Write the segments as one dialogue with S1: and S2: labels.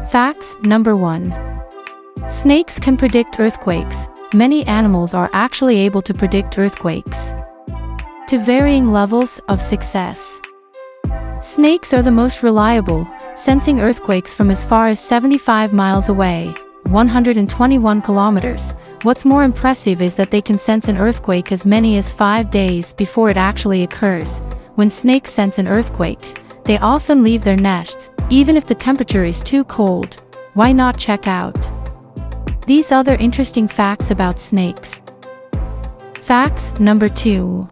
S1: Facts number 1. Snakes can predict earthquakes. Many animals are actually able to predict earthquakes to varying levels of success. Snakes are the most reliable, sensing earthquakes from as far as 75 miles away, 121 kilometers. What's more impressive is that they can sense an earthquake as many as 5 days before it actually occurs. When snakes sense an earthquake, they often leave their nests, even if the temperature is too cold. Why not check out these other interesting facts about snakes? Facts number 2.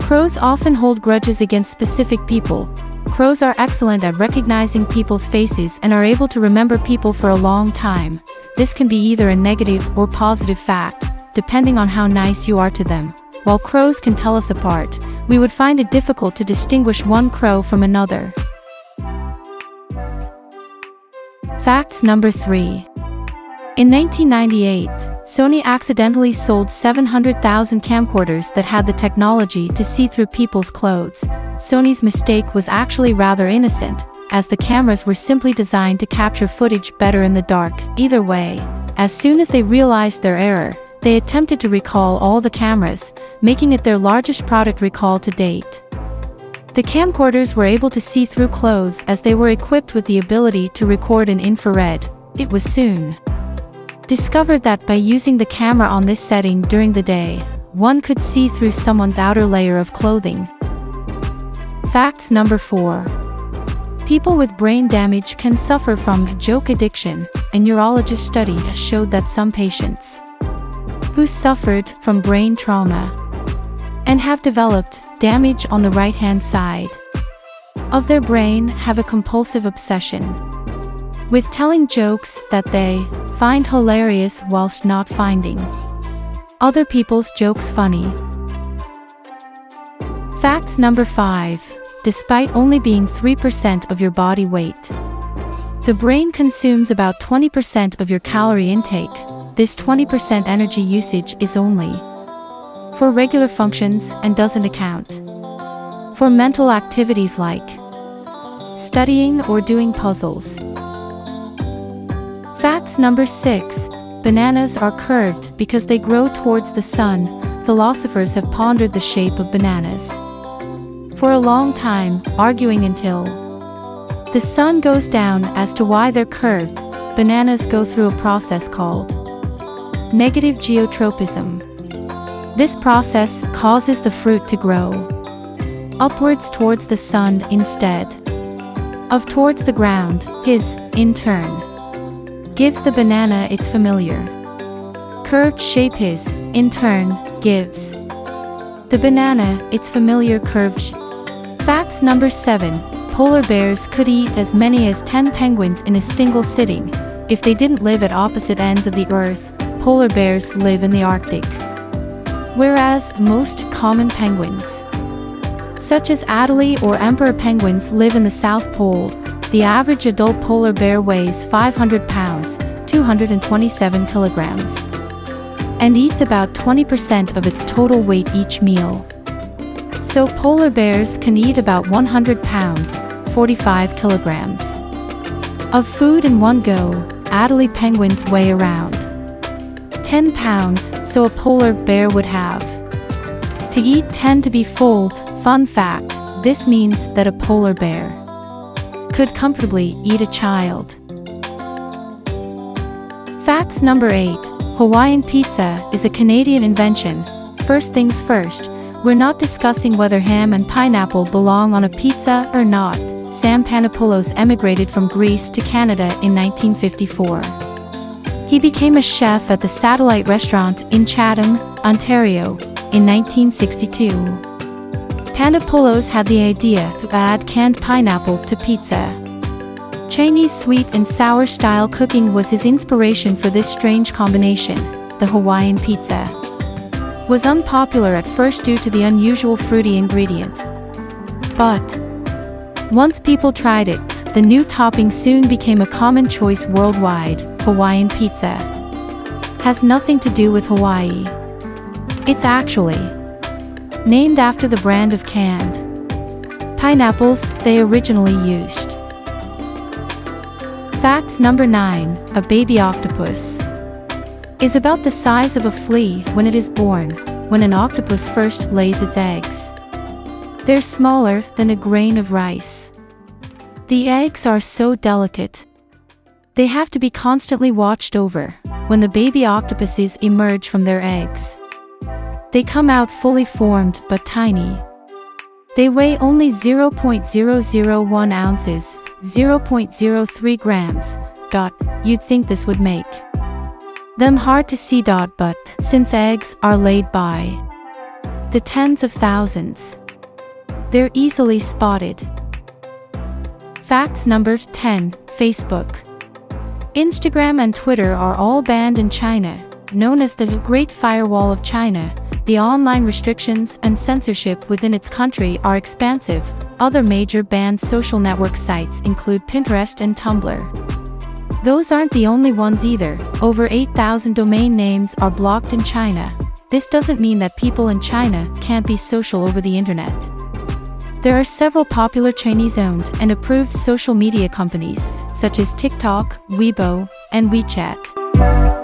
S1: Crows often hold grudges against specific people. Crows are excellent at recognizing people's faces and are able to remember people for a long time. This can be either a negative or positive fact, depending on how nice you are to them. While crows can tell us apart, we would find it difficult to distinguish one crow from another. Facts number 3. In 1998, Sony accidentally sold 700,000 camcorders that had the technology to see through people's clothes. Sony's mistake was actually rather innocent, as the cameras were simply designed to capture footage better in the dark. Either way, as soon as they realized their error, they attempted to recall all the cameras, making it their largest product recall to date. The camcorders were able to see through clothes as they were equipped with the ability to record in infrared. It was soon discovered that by using the camera on this setting during the day, one could see through someone's outer layer of clothing. Facts number 4. People with brain damage can suffer from joke addiction. A neurologist study showed that some patients who suffered from brain trauma and have developed damage on the right-hand side of their brain have a compulsive obsession with telling jokes that they find hilarious whilst not finding other people's jokes funny. Facts number 5. Despite only being 3% of your body weight, the brain consumes about 20% of your calorie intake. This 20% energy usage is only for regular functions and doesn't account for mental activities like studying or doing puzzles. Facts number 6. Bananas are curved because they grow towards the sun. Philosophers have pondered the shape of bananas for a long time, arguing until the sun goes down as to why they're curved. Bananas go through a process called negative geotropism. This process causes the fruit to grow upwards towards the sun instead of towards the ground. His, in turn, gives the banana its familiar curved shape. His, in turn, gives the banana its familiar curved shape. Facts number 7. Polar bears could eat as many as 10 penguins in a single sitting. If they didn't live at opposite ends of the earth, polar bears live in the Arctic. Whereas most common penguins, such as Adelie or emperor penguins, live in the South Pole, the average adult polar bear weighs 500 pounds, 227 kilograms, and eats about 20% of its total weight each meal. So polar bears can eat about 100 pounds, 45 kilograms, of food in one go. Adelie penguins weigh around 10 pounds, so a polar bear would have to eat 10 to be full. Fun fact, this means that a polar bear could comfortably eat a child. Facts number 8. Hawaiian pizza is a Canadian invention. First things first, we're not discussing whether ham and pineapple belong on a pizza or not. Sam Panopoulos emigrated from Greece to Canada in 1954. He became a chef at the Satellite Restaurant in Chatham, Ontario, in 1962. Panopoulos had the idea to add canned pineapple to pizza. Chinese sweet and sour style cooking was his inspiration for this strange combination. The Hawaiian pizza was unpopular at first due to the unusual fruity ingredient. But once people tried it, the new topping soon became a common choice worldwide. Hawaiian pizza has nothing to do with Hawaii. It's actually named after the brand of canned pineapples they originally used. Facts number 9. A baby octopus is about the size of a flea when it is born, when an octopus first lays its eggs. They're smaller than a grain of rice. The eggs are so delicate. They have to be constantly watched over when the baby octopuses emerge from their eggs. They come out fully formed but tiny. They weigh only 0.001 ounces, 0.03 grams. You'd think this would make them hard to see, but since eggs are laid by the tens of thousands, they're easily spotted. Facts number 10. Facebook, Instagram and Twitter are all banned in China, known as the Great Firewall of China. The online restrictions and censorship within its country are expansive. Other major banned social network sites include Pinterest and Tumblr. Those aren't the only ones either. Over 8,000 domain names are blocked in China. This doesn't mean that people in China can't be social over the internet. There are several popular Chinese-owned and approved social media companies, such as TikTok, Weibo, and WeChat.